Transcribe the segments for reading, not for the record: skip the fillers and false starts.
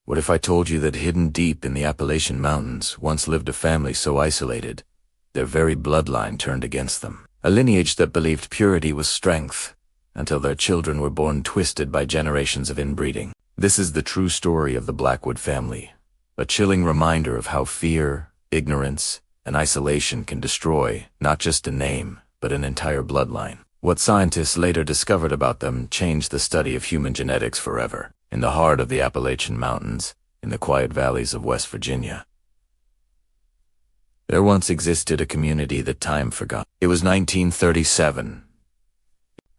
What if I told you that hidden deep in the Appalachian Mountains once lived a family so isolated, their very bloodline turned against them? A lineage that believed purity was strength, until their children were born twisted by generations of inbreeding. This is the true story of the Blackwood family, a chilling reminder of how fear, ignorance, and isolation can destroy not just a name, but an entire bloodline. What scientists later discovered about them changed the study of human genetics forever. In the heart of the Appalachian Mountains, in the quiet valleys of West Virginia, there once existed a community that time forgot. It was 1937.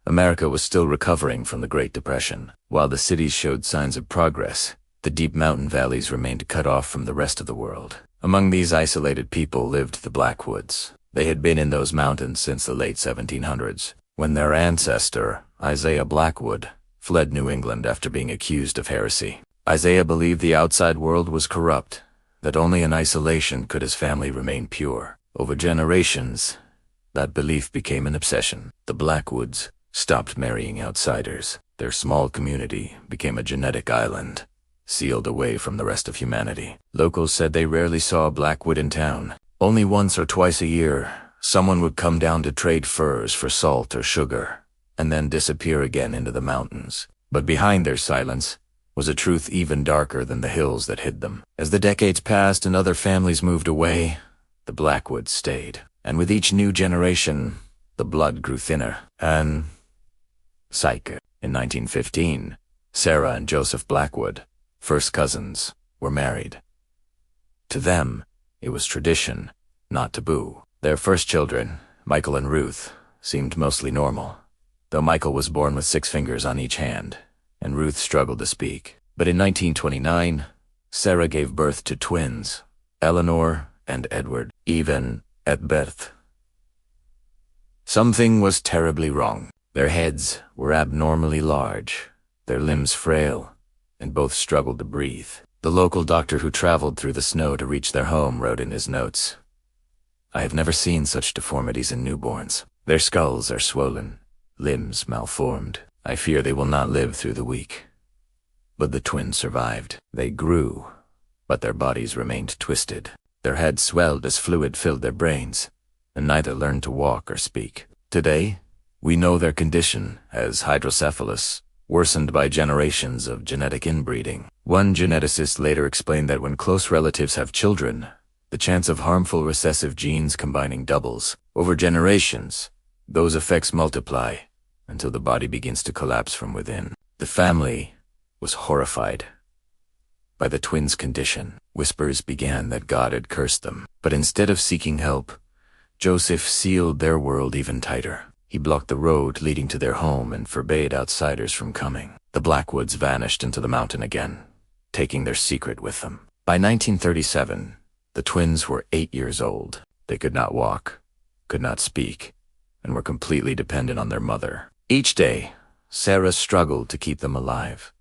America was still recovering from the Great Depression. While the cities showed signs of progress, the deep mountain valleys remained cut off from the rest of the world. Among these isolated people lived the Blackwoods. They had been in those mountains since the late 1700s, when their ancestor, Isaiah Blackwood, fled New England after being accused of heresy. Isaiah believed the outside world was corrupt, that only in isolation could his family remain pure. Over generations, that belief became an obsession. The Blackwoods stopped marrying outsiders. Their small community became a genetic island, sealed away from the rest of humanity. Locals said they rarely saw a Blackwood in town. Only once or twice a year, someone would come down to trade furs for salt or sugar, and then disappear again into the mountains. But behind their silence was a truth even darker than the hills that hid them. As the decades passed and other families moved away, the Blackwoods stayed. And with each new generation, the blood grew thinner. And psyche. In 1915, Sarah and Joseph Blackwood, first cousins, were married. To them, it was tradition, not taboo. Their first children, Michael and Ruth, seemed mostly normal, though Michael was born with 6 fingers on each hand, and Ruth struggled to speak. But in 1929, Sarah gave birth to twins, Eleanor and Edward. Even at birth, something was terribly wrong. Their heads were abnormally large, their limbs frail, and both struggled to breathe. The local doctor who traveled through the snow to reach their home wrote in his notes, "I have never seen such deformities in newborns. Their skulls are swollen, limbs malformed. I fear they will not live through the week." But the twins survived. They grew, but their bodies remained twisted. Their heads swelled as fluid filled their brains, and neither learned to walk or speak. Today, we know their condition as hydrocephalus, worsened by generations of genetic inbreeding. One geneticist later explained that when close relatives have children, the chance of harmful recessive genes combining doubles. Over generations, those effects multiply until the body begins to collapse from within. The family was horrified by the twins' condition. Whispers began that God had cursed them. But instead of seeking help, Joseph sealed their world even tighter. He blocked the road leading to their home and forbade outsiders from coming. The Blackwoods vanished into the mountain again, taking their secret with them. By 1937, the twins were 8 years old. They could not walk, could not speak, and were completely dependent on their mother. Each day, Sarah struggled to keep them alive.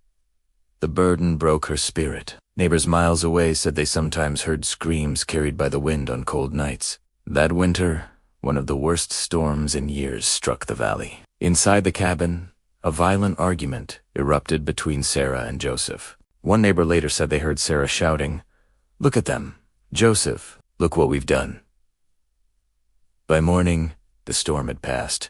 The burden broke her spirit. Neighbors miles away said they sometimes heard screams carried by the wind on cold nights. That winter, one of the worst storms in years struck the valley. Inside the cabin, a violent argument erupted between Sarah and Joseph. One neighbor later said they heard Sarah shouting, "Look at them. Joseph, look what we've done." By morning, the storm had passed.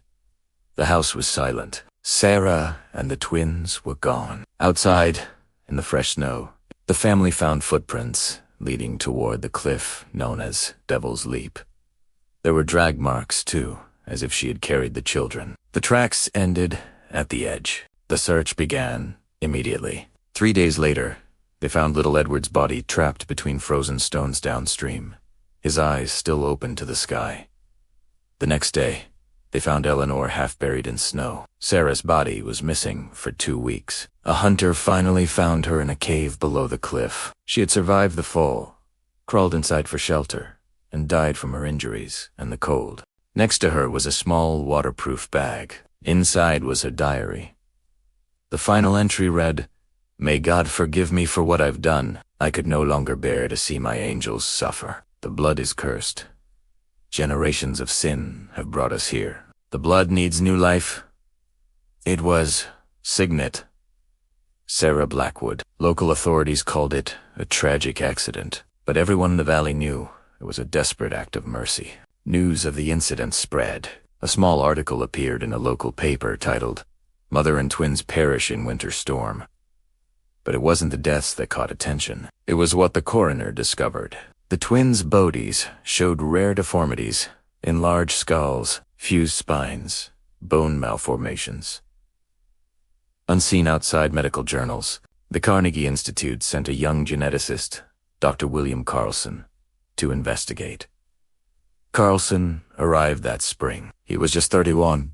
The house was silent. Sarah and the twins were gone. Outside, in the fresh snow, the family found footprints leading toward the cliff known as Devil's Leap. There were drag marks, too, as if she had carried the children. The tracks ended at the edge. The search began immediately. 3 days later, they found little Edward's body trapped between frozen stones downstream, his eyes still open to the sky. The next day, they found Eleanor half buried in snow. Sarah's body was missing for 2 weeks. A hunter finally found her in a cave below the cliff. She had survived the fall, crawled inside for shelter, and died from her injuries and the cold. Next to her was a small waterproof bag. Inside was her diary. The final entry read, "May God forgive me for what I've done. I could no longer bear to see my angels suffer. The blood is cursed. Generations of sin have brought us here. The blood needs new life." It was signet Sarah Blackwood. Local authorities called it a tragic accident, but everyone in the valley knew it was a desperate act of mercy. News of the incident spread. A small article appeared in a local paper titled, "Mother and Twins Perish in Winter Storm." But it wasn't the deaths that caught attention. It was what the coroner discovered. The twins' bodies showed rare deformities: enlarged skulls, fused spines, bone malformations. Unseen outside medical journals, the Carnegie Institute sent a young geneticist, Dr. William Carlson, to investigate. Carlson arrived that spring. He was just 31,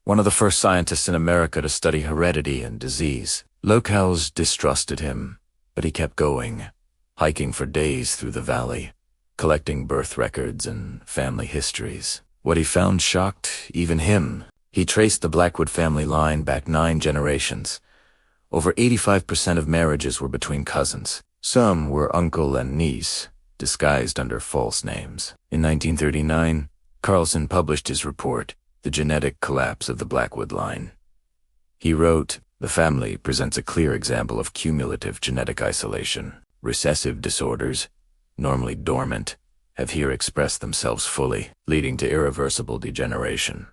one of the first scientists in America to study heredity and disease. Locals distrusted him, but he kept going, hiking for days through the valley, collecting birth records and family histories. What he found shocked even him. He traced the Blackwood family line back 9 generations. Over 85% of marriages were between cousins. Some were uncle and niece, disguised under false names. In 1939, Carlson published his report, The Genetic Collapse of the Blackwood Line. He wrote, "The family presents a clear example of cumulative genetic isolation. Recessive disorders, normally dormant, have here expressed themselves fully, leading to irreversible degeneration."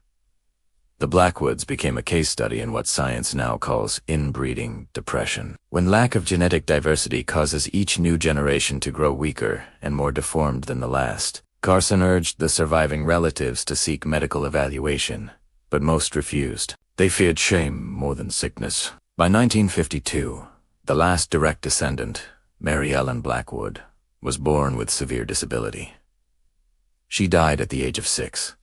The Blackwoods became a case study in what science now calls inbreeding depression, when lack of genetic diversity causes each new generation to grow weaker and more deformed than the last. Carlson urged the surviving relatives to seek medical evaluation, but most refused. They feared shame more than sickness. By 1952, the last direct descendant, Mary Ellen Blackwood, was born with severe disability. She died at the age of 6.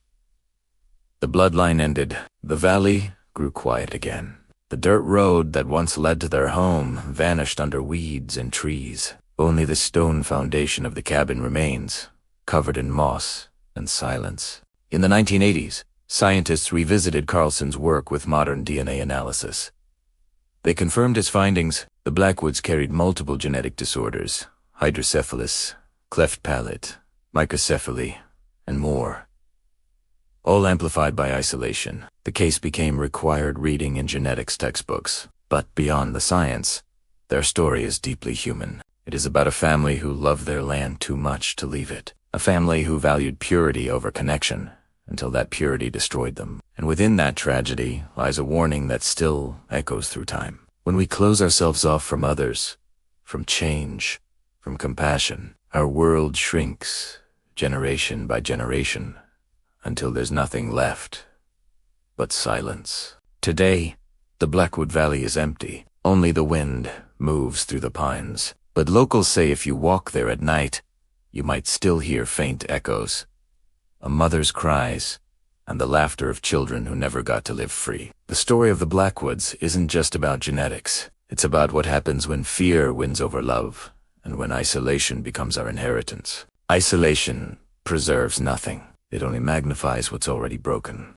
The bloodline ended. The valley grew quiet again. The dirt road that once led to their home vanished under weeds and trees. Only the stone foundation of the cabin remains, covered in moss and silence. In the 1980s, scientists revisited Carlson's work with modern DNA analysis. They confirmed his findings. The Blackwoods carried multiple genetic disorders: hydrocephalus, cleft palate, microcephaly, and more, all amplified by isolation. The case became required reading in genetics textbooks. But beyond the science, their story is deeply human. It is about a family who loved their land too much to leave it. A family who valued purity over connection, until that purity destroyed them. And within that tragedy lies a warning that still echoes through time. When we close ourselves off from others, from change, from compassion, our world shrinks, generation by generation, until there's nothing left but silence. Today, the Blackwood Valley is empty. Only the wind moves through the pines. But locals say if you walk there at night, you might still hear faint echoes, a mother's cries, and the laughter of children who never got to live free. The story of the Blackwoods isn't just about genetics. It's about what happens when fear wins over love, and when isolation becomes our inheritance. Isolation preserves nothing. It only magnifies what's already broken.